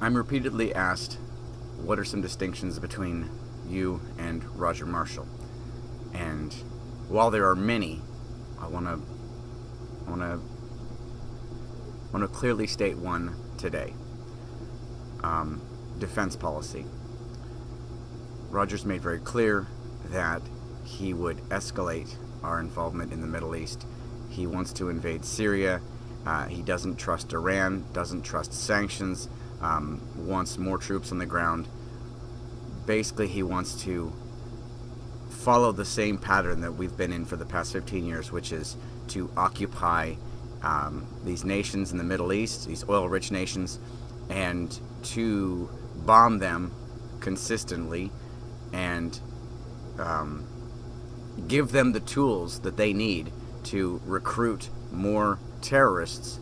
I'm repeatedly asked, what are some distinctions between you and Roger Marshall? And while there are many, I want to clearly state one today. Defense policy. Roger's made very clear that he would escalate our involvement in the Middle East. He wants to invade Syria. He doesn't trust Iran, doesn't trust sanctions, wants more troops on the ground. Basically, he wants to follow the same pattern that we've been in for the past 15 years, which is to occupy these nations in the Middle East, these oil-rich nations, and to bomb them consistently and give them the tools that they need to recruit more terrorists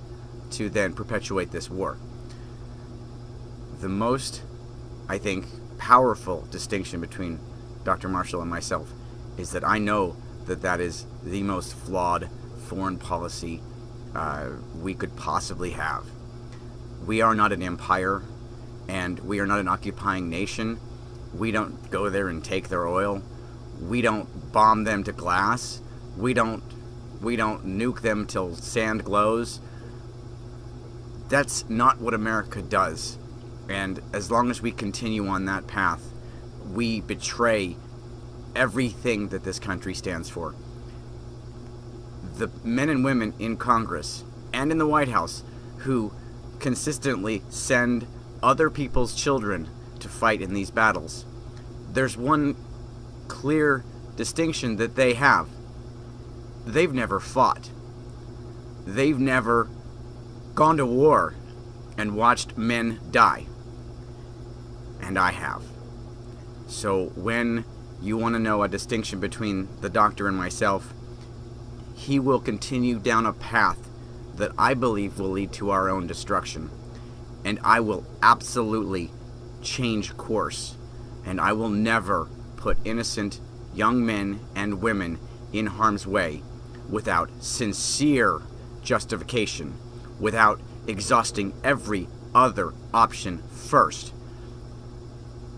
to then perpetuate this war. The most, I think, powerful distinction between Dr. Marshall and myself is that I know that that is the most flawed foreign policy we could possibly have. We are not an empire, and we are not an occupying nation. We don't go there and take their oil. We don't bomb them to glass. We don't nuke them till sand glows. That's not what America does. And as long as we continue on that path, we betray everything that this country stands for. The men and women in Congress and in the White House who consistently send other people's children to fight in these battles, there's one clear distinction that they have. They've never fought. They've never gone to war and watched men die. And I have. So when you want to know a distinction between the doctor and myself, he will continue down a path that I believe will lead to our own destruction. And I will absolutely change course. And I will never put innocent young men and women in harm's way without sincere justification, without exhausting every other option first.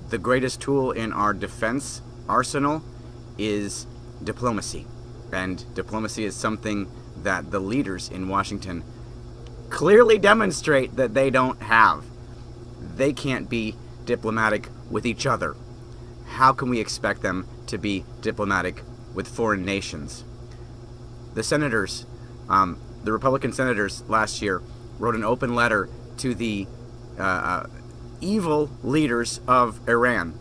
The greatest tool in our defense arsenal is diplomacy. And diplomacy is something that the leaders in Washington clearly demonstrate that they don't have. They can't be diplomatic with each other. How can we expect them to be diplomatic with foreign nations? The senators, the Republican senators last year wrote an open letter to the evil leaders of Iran,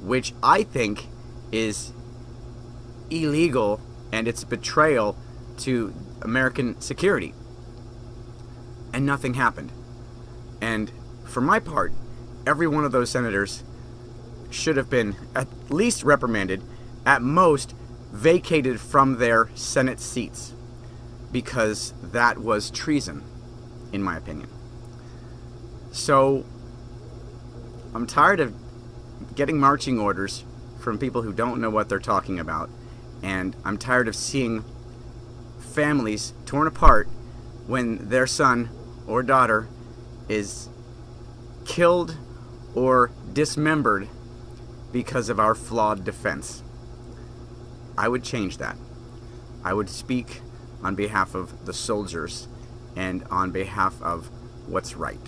which I think is illegal, and it's betrayal to American security. And nothing happened. And for my part, every one of those senators should have been at least reprimanded, at most vacated from their Senate seats, because that was treason, in my opinion. So I'm tired of getting marching orders from people who don't know what they're talking about, and I'm tired of seeing families torn apart when their son or daughter is killed or dismembered because of our flawed defense. I would change that. I would speak on behalf of the soldiers and on behalf of what's right.